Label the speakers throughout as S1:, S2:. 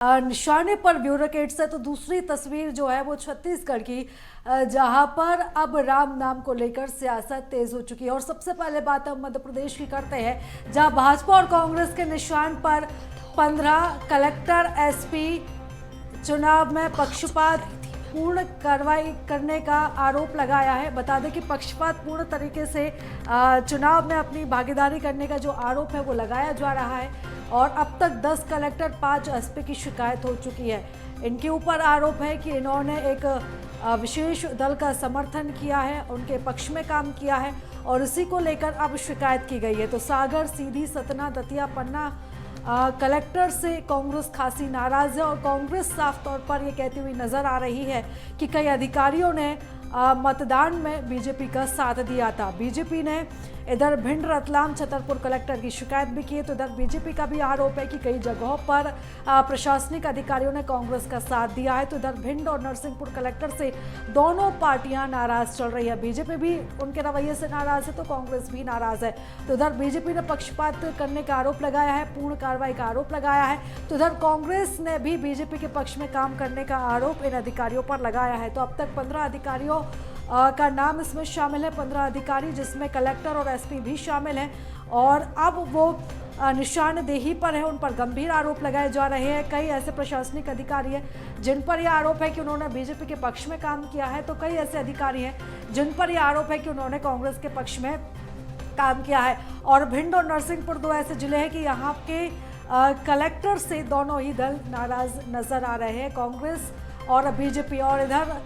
S1: निशाने पर ब्यूरोक्रेट्स है। तो दूसरी तस्वीर जो है वो छत्तीसगढ़ की, जहां पर अब राम नाम को लेकर सियासत तेज हो चुकी है। और सबसे पहले बात हम मध्य प्रदेश की करते हैं, जहां भाजपा और कांग्रेस के निशान पर 15 कलेक्टर एसपी चुनाव में पक्षपात पूर्ण कार्रवाई करने का आरोप लगाया है। बता दें कि पक्षपात पूर्ण तरीके से चुनाव में अपनी भागीदारी करने का जो आरोप है वो लगाया जा रहा है। और अब तक 10 कलेक्टर 5 एसपी की शिकायत हो चुकी है। इनके ऊपर आरोप है कि इन्होंने एक विशेष दल का समर्थन किया है, उनके पक्ष में काम किया है और इसी को लेकर अब शिकायत की गई है। तो सागर, सीधी, सतना, दतिया, पन्ना कलेक्टर से कांग्रेस खासी नाराज है। और कांग्रेस साफ तौर पर यह कहती हुई नजर आ रही है कि कई अधिकारियों ने मतदान में बीजेपी का साथ दिया था। बीजेपी ने इधर भिंड, रतलाम, छतरपुर कलेक्टर की शिकायत भी की है। तो इधर बीजेपी का भी आरोप है कि कई जगहों पर प्रशासनिक अधिकारियों ने कांग्रेस का साथ दिया है। तो इधर भिंड और नरसिंहपुर कलेक्टर से दोनों पार्टियां नाराज चल रही है। बीजेपी भी उनके रवैये से नाराज है तो कांग्रेस भी नाराज है। तो इधर बीजेपी ने पक्षपात करने का आरोप लगाया है, पूर्ण कार्रवाई का आरोप लगाया है। तो इधर कांग्रेस ने भी बीजेपी के पक्ष में काम करने का आरोप इन अधिकारियों पर लगाया है। तो अब तक 15 अधिकारियों का नाम इसमें शामिल है, 15 अधिकारी, जिसमें कलेक्टर और एसपी भी शामिल हैं। और अब वो निशानदेही पर है, उन पर गंभीर आरोप लगाए जा रहे हैं। कई ऐसे प्रशासनिक अधिकारी हैं जिन पर यह आरोप है कि उन्होंने बीजेपी के पक्ष में काम किया है। तो कई ऐसे अधिकारी हैं जिन पर यह आरोप है कि उन्होंने कांग्रेस के पक्ष में काम किया है। और भिंड और नरसिंहपुर दो ऐसे जिले हैं कि यहाँ के कलेक्टर से दोनों ही दल नाराज नजर आ रहे हैं, कांग्रेस और बीजेपी। और इधर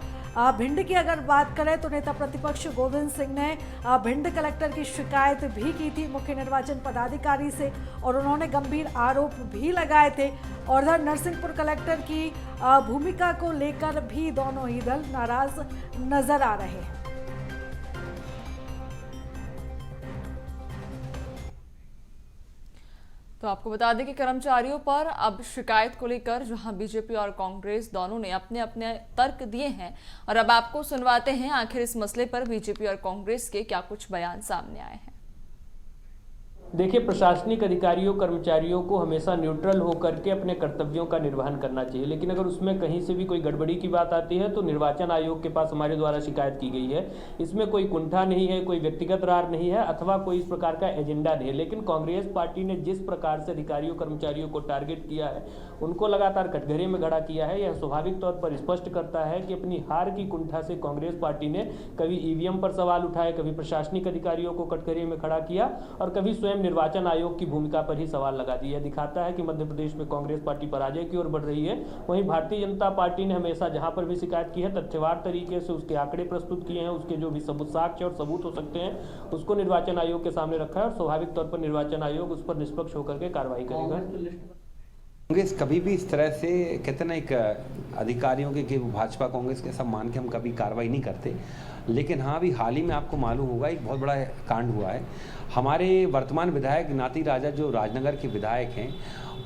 S1: भिंड की अगर बात करें तो नेता प्रतिपक्ष गोविंद सिंह ने भिंड कलेक्टर की शिकायत भी की थी मुख्य निर्वाचन पदाधिकारी से और उन्होंने गंभीर आरोप भी लगाए थे। और इधर नरसिंहपुर कलेक्टर की भूमिका को लेकर भी दोनों ही दल नाराज नजर आ रहे हैं।
S2: तो आपको बता दें कि कर्मचारियों पर अब शिकायत को लेकर जहां बीजेपी और कांग्रेस दोनों ने अपने अपने तर्क दिए हैं और अब आपको सुनवाते हैं आखिर इस मसले पर बीजेपी और कांग्रेस के क्या कुछ बयान सामने आए हैं।
S3: देखिए, प्रशासनिक अधिकारियों कर्मचारियों को हमेशा न्यूट्रल होकर के अपने कर्तव्यों का निर्वहन करना चाहिए, लेकिन अगर उसमें कहीं से भी कोई गड़बड़ी की बात आती है तो निर्वाचन आयोग के पास हमारे द्वारा शिकायत की गई है। इसमें कोई कुंठा नहीं है, कोई व्यक्तिगत रार नहीं है अथवा कोई इस प्रकार का एजेंडा नहीं है। लेकिन कांग्रेस पार्टी ने जिस प्रकार से अधिकारियों कर्मचारियों को टारगेट किया है, उनको लगातार कटघरे में खड़ा किया है, यह स्वाभाविक तौर पर स्पष्ट करता है कि अपनी हार की कुंठा से कांग्रेस पार्टी ने कभी ईवीएम पर सवाल उठाए, कभी प्रशासनिक अधिकारियों को कटघरे में खड़ा किया और कभी स्वयं निर्वाचन आयोग की भूमिका पर ही सवाल लगा दिया। दिखाता है कि मध्य प्रदेश में कांग्रेस पार्टी पराजय की ओर बढ़ रही है। वहीं भारतीय जनता पार्टी ने हमेशा जहां पर भी शिकायत की है तथ्यवार तरीके से उसके आंकड़े प्रस्तुत किए हैं, उसके जो भी सबूत, साक्ष्य और सबूत हो सकते हैं उसको निर्वाचन आयोग के सामने रखा है और स्वाभाविक तौर पर निर्वाचन आयोग उस पर निष्पक्ष होकर के कार्रवाई करेगा।
S4: कांग्रेस कभी भी इस तरह से कहते ना एक अधिकारियों के कि भाजपा कांग्रेस के सब मान के हम कभी कार्रवाई नहीं करते। लेकिन हाँ, अभी हाल ही में आपको मालूम होगा एक बहुत बड़ा कांड हुआ है। हमारे वर्तमान विधायक नाती राजा जो राजनगर के विधायक हैं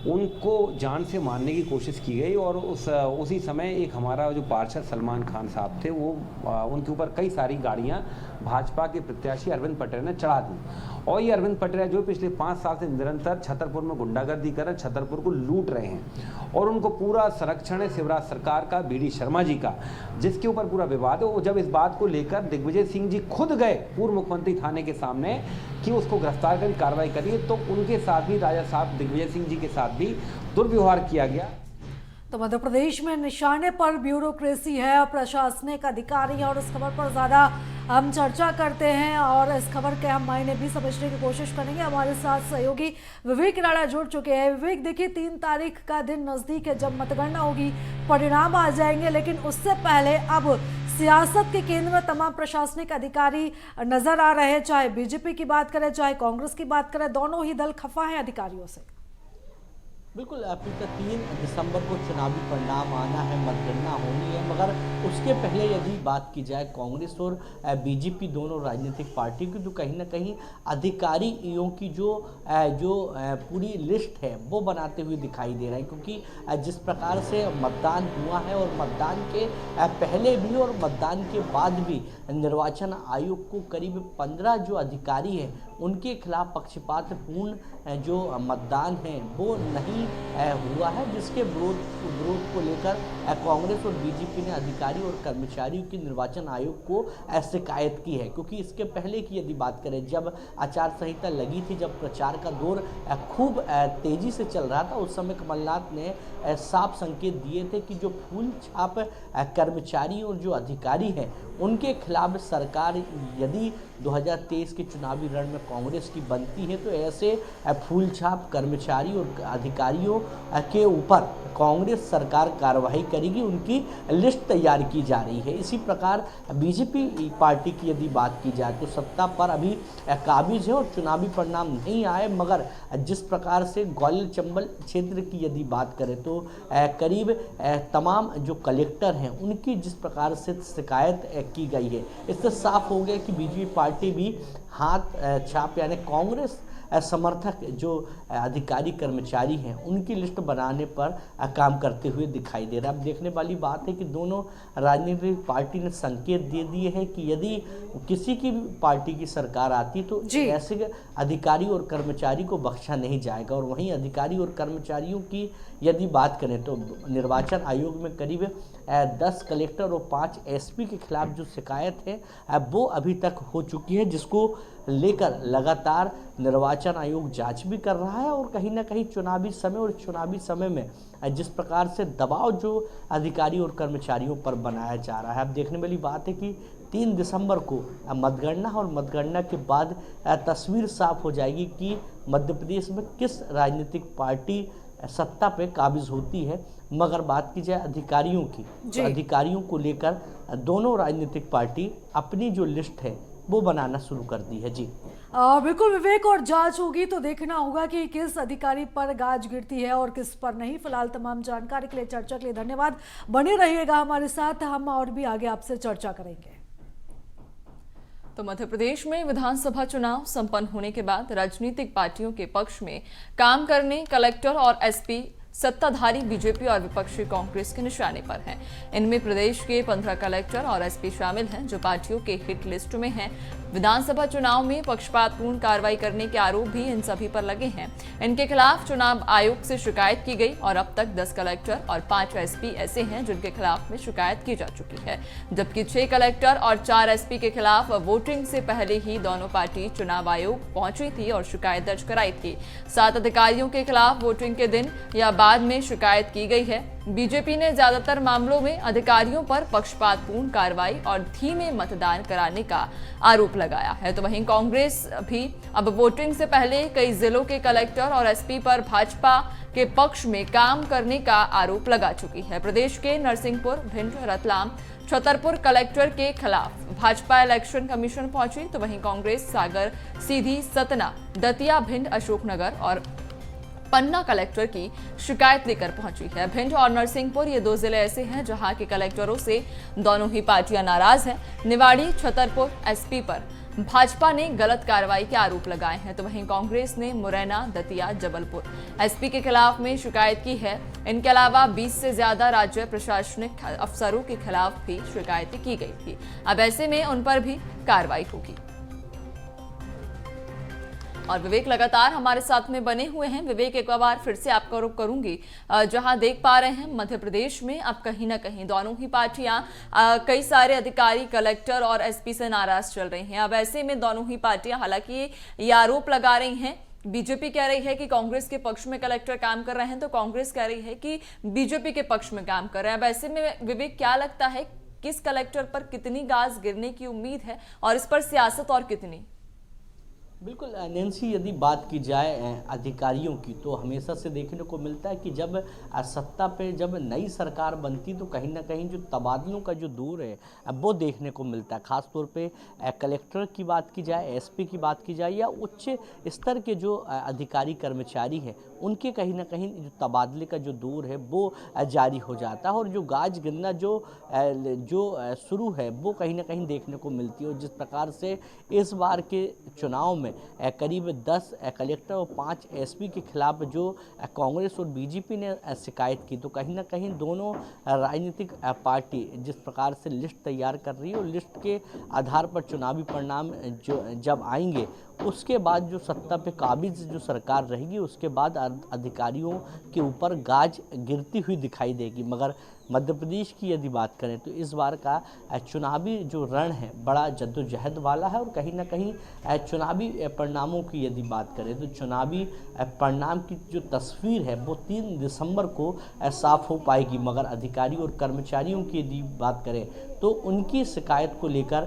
S4: उनको जान से मारने की कोशिश की गई और उसी समय एक हमारा जो पार्षद सलमान खान साहब थे वो उनके ऊपर कई सारी गाड़ियां भाजपा के प्रत्याशी अरविंद पटेल ने चढ़ा दी। और ये अरविंद पटेल जो पिछले 5 साल से निरंतर छतरपुर में गुंडागर्दी कर छतरपुर को लूट रहे हैं और उनको पूरा संरक्षण है शिवराज सरकार का, बीडी शर्मा जी का, जिसके ऊपर पूरा विवाद है। वो जब इस बात को लेकर दिग्विजय सिंह जी खुद गए पूर्व मुख्यमंत्री थाने के सामने कि उसको गिरफ्तार कर कार्रवाई करिए, तो उनके साथ भी राजा साहब दिग्विजय सिंह जी के साथ भी दुर्व्यवहार किया गया।
S1: तो मध्य प्रदेश में निशाने पर ब्यूरोक्रेसी है, प्रशासनिक अधिकारी है और इस खबर पर ज़्यादा हम चर्चा करते हैं और इस खबर के हम मायने भी समझने की कोशिश करेंगे। हमारे साथ सहयोगी विवेक राणा जुड़ चुके हैं। विवेक, देखिए 3 तारीख का दिन नज़दीक है जब मतगणना होगी, परिणाम आ जाएंगे, लेकिन उससे पहले अब सियासत के केंद्र में तमाम प्रशासनिक अधिकारी नजर आ रहे हैं। चाहे बीजेपी की बात करें चाहे कांग्रेस की बात करें, दोनों ही दल खफा हैं अधिकारियों से।
S5: बिल्कुल, आपका 3 दिसंबर को चुनावी परिणाम आना है, मतगणना होनी है, मगर उसके पहले यदि बात की जाए कांग्रेस और बीजेपी दोनों राजनीतिक पार्टियों की, तो कहीं ना कहीं अधिकारियों की जो पूरी लिस्ट है वो बनाते हुए दिखाई दे रहा है। क्योंकि जिस प्रकार से मतदान हुआ है और मतदान के पहले भी और मतदान के बाद भी निर्वाचन आयोग को करीब 15 जो अधिकारी हैं उनके खिलाफ पक्षपातपूर्ण जो मतदान है वो नहीं हुआ है, जिसके विरोध को लेकर कांग्रेस और बीजेपी ने अधिकारी और कर्मचारियों की निर्वाचन आयोग को शिकायत की है। क्योंकि इसके पहले की यदि बात करें, जब आचार संहिता लगी थी, जब प्रचार का दौर खूब तेजी से चल रहा था, उस समय कमलनाथ ने साफ संकेत दिए थे कि जो फूल छाप कर्मचारी और जो अधिकारी हैं उनके खिलाफ सरकार यदि 2023 के चुनावी रण में कांग्रेस की बनती है तो ऐसे फूल छाप कर्मचारी और अधिकारियों के ऊपर कांग्रेस सरकार कार्रवाई करेगी, उनकी लिस्ट तैयार की जा रही है। इसी प्रकार बीजेपी पार्टी की यदि बात की जाए तो सत्ता पर अभी काबिज है और चुनावी परिणाम नहीं आए, मगर जिस प्रकार से ग्वालियर चंबल क्षेत्र की यदि बात करें तो करीब तमाम जो कलेक्टर हैं उनकी जिस प्रकार से शिकायत की गई है, इससे साफ हो गया कि बीजेपी पार्टी भी हाथ छाप यानी कांग्रेस समर्थक जो अधिकारी कर्मचारी हैं उनकी लिस्ट बनाने पर काम करते हुए दिखाई दे रहा है। अब देखने वाली बात है कि दोनों राजनीतिक पार्टी ने संकेत दे दिए हैं कि यदि किसी की भी पार्टी की सरकार आती तो ऐसे अधिकारी और कर्मचारी को बख्शा नहीं जाएगा। और वहीं अधिकारी और कर्मचारियों की यदि बात करें तो निर्वाचन आयोग में करीब 10 कलेक्टर और 5 एसपी के खिलाफ जो शिकायत है वो अभी तक हो चुकी है, जिसको लेकर लगातार निर्वाचन आयोग जांच भी कर रहा है। और कहीं ना कहीं चुनावी समय में जिस प्रकार से दबाव जो अधिकारी और कर्मचारियों पर बनाया जा रहा है, अब देखने वाली बात है कि 3 दिसंबर को मतगणना और मतगणना के बाद तस्वीर साफ हो जाएगी कि मध्य प्रदेश में किस राजनीतिक पार्टी सत्ता पे काबिज होती है। मगर बात की जाए अधिकारियों की, तो अधिकारियों को लेकर दोनों राजनीतिक पार्टी अपनी जो लिस्ट है वो बनाना शुरू कर दी है। जी
S1: बिल्कुल विवेक, और जांच होगी तो देखना होगा कि किस अधिकारी पर गाज गिरती है और किस पर नहीं। फिलहाल तमाम जानकारी के लिए, चर्चा के लिए धन्यवाद। बने रहिएगा हमारे साथ, हम और भी आगे आपसे चर्चा करेंगे।
S2: तो मध्य प्रदेश में विधानसभा चुनाव संपन्न होने के बाद राजनीतिक पार्टियों के पक्ष में काम करने कलेक्टर और एसपी सत्ताधारी बीजेपी और विपक्षी कांग्रेस के निशाने पर हैं। इनमें प्रदेश के 15 कलेक्टर और एसपी शामिल हैं जो पार्टियों के हिट लिस्ट में हैं। विधानसभा चुनाव में पक्षपातपूर्ण कार्रवाई करने के आरोप भी इन सभी पर लगे हैं। इनके खिलाफ चुनाव आयोग से शिकायत की गई और अब तक 10 कलेक्टर और 5 एसपी ऐसे हैं जिनके खिलाफ में शिकायत की जा चुकी है, जबकि 6 कलेक्टर और 4 एसपी के खिलाफ वोटिंग से पहले ही दोनों पार्टी चुनाव आयोग पहुंची थी और शिकायत दर्ज कराई थी। 7 अधिकारियों के खिलाफ वोटिंग के दिन या बाद में शिकायत की गई है। बीजेपी ने ज्यादातर मामलों में अधिकारियों पर पक्षपातपूर्ण कार्रवाई और धीमे मतदान कराने का आरोप लगाया है, तो वहीं कांग्रेस भी अब वोटिंग से पहले कई जिलों के कलेक्टर और एसपी पर भाजपा के पक्ष में काम करने का आरोप लगा चुकी है। प्रदेश के नरसिंहपुर, भिंड, रतलाम, छतरपुर कलेक्टर के खिलाफ भाजपा इलेक्शन कमीशन पहुंची, तो वहीं कांग्रेस सागर, सीधी, सतना, दतिया, भिंड, अशोकनगर और पन्ना कलेक्टर की शिकायत लेकर पहुंची है। भिंड और नरसिंहपुर ये 2 जिले ऐसे हैं जहां के कलेक्टरों से दोनों ही पार्टियां नाराज हैं। निवाड़ी, छतरपुर एसपी पर भाजपा ने गलत कार्रवाई के आरोप लगाए हैं, तो वहीं कांग्रेस ने मुरैना, दतिया, जबलपुर एसपी के खिलाफ में शिकायत की है। इनके अलावा 20 से ज्यादा राज्य प्रशासनिक अफसरों के खिलाफ भी शिकायतें की गई थी। अब ऐसे में उन पर भी कार्रवाई होगी। और विवेक लगातार हमारे साथ में बने हुए हैं। विवेक, एक बार फिर से आपका रुख करूंगी, जहां देख पा रहे हैं मध्य प्रदेश में अब कहीं ना कहीं दोनों ही पार्टियां, कई सारे अधिकारी कलेक्टर और एसपी से नाराज चल रही हैं। अब ऐसे में दोनों ही पार्टियां हालांकि ये आरोप लगा रही हैं, बीजेपी कह रही है कि कांग्रेस के पक्ष में कलेक्टर काम कर रहे हैं, तो कांग्रेस कह रही है कि बीजेपी के पक्ष में काम कर रहे हैं। अब ऐसे में विवेक, क्या लगता है किस कलेक्टर पर कितनी गाज गिरने की उम्मीद है और इस पर सियासत और कितनी?
S5: बिल्कुल नैन्सी, यदि बात की जाए अधिकारियों की तो हमेशा से देखने को मिलता है कि जब सत्ता पे जब नई सरकार बनती तो कहीं ना कहीं जो तबादलों का जो दौर है वो देखने को मिलता है। ख़ास तौर पे कलेक्टर की बात की जाए, एसपी की बात की जाए या उच्च स्तर के जो अधिकारी कर्मचारी हैं उनके कहीं ना कहीं जो तबादले का जो दौर है वो जारी हो जाता है और जो गाज गिरना जो शुरू है वो कहीं ना कहीं देखने को मिलती है। और जिस प्रकार से इस बार के चुनाव में करीब 10 कलेक्टर और 5 एसपी के खिलाफ जो कांग्रेस और बीजेपी ने शिकायत की, तो कहीं ना कहीं दोनों राजनीतिक पार्टी जिस प्रकार से लिस्ट तैयार कर रही है और लिस्ट के आधार पर चुनावी परिणाम जो जब आएंगे उसके बाद जो सत्ता पे काबिज जो सरकार रहेगी उसके बाद अधिकारियों के ऊपर गाज गिरती हुई दिखाई देगी। मगर मध्य प्रदेश की यदि बात करें तो इस बार का चुनावी जो रण है बड़ा जद्दोजहद वाला है, और कहीं ना कहीं चुनावी परिणामों की यदि बात करें तो चुनावी परिणाम की जो तस्वीर है वो 3 दिसंबर को साफ हो पाएगी। मगर अधिकारी और कर्मचारियों की यदि बात करें तो उनकी शिकायत को लेकर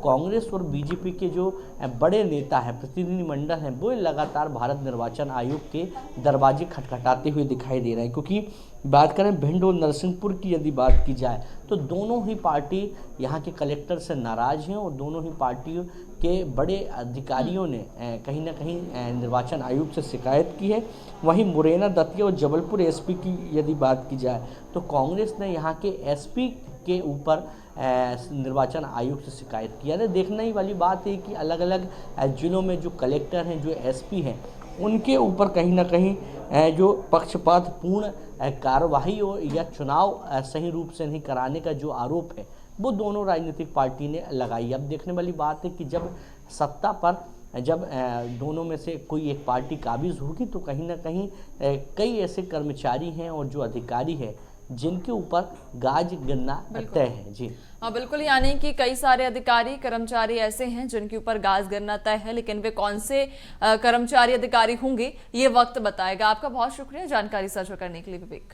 S5: कांग्रेस और बीजेपी के जो बड़े नेता हैं, प्रतिनिधिमंडल हैं, वो लगातार भारत निर्वाचन आयोग के दरवाजे खटखटाते हुए दिखाई दे रहे हैं। क्योंकि बात करें भिंड और नरसिंहपुर की यदि बात की जाए तो दोनों ही पार्टी यहाँ के कलेक्टर से नाराज हैं, और दोनों ही पार्टियों के बड़े अधिकारियों ने कहीं ना कहीं निर्वाचन आयोग से शिकायत की है। वहीं मुरैना, दतिया और जबलपुर एसपी की यदि बात की जाए तो कांग्रेस ने यहाँ के एसपी के ऊपर निर्वाचन आयोग से शिकायत की है। देखने ही वाली बात है कि अलग अलग जिलों में जो कलेक्टर हैं, जो एसपी हैं, उनके ऊपर कहीं ना कहीं जो पक्षपातपूर्ण कार्रवाई या चुनाव सही रूप से नहीं कराने का जो आरोप है वो दोनों राजनीतिक पार्टी ने लगाई। अब देखने वाली बात है कि जब सत्ता पर दोनों में से कोई एक पार्टी काबिज होगी तो कहीं ना कहीं कई ऐसे कर्मचारी हैं और जो अधिकारी हैं जिनके ऊपर गाज गिरना तय है। जी
S2: हाँ बिल्कुल, यानी कि कई सारे अधिकारी कर्मचारी ऐसे हैं जिनके ऊपर गाज गिरना तय है, लेकिन वे कौन से कर्मचारी अधिकारी होंगे ये वक्त बताएगा। आपका बहुत शुक्रिया जानकारी साझा करने के लिए विवेक।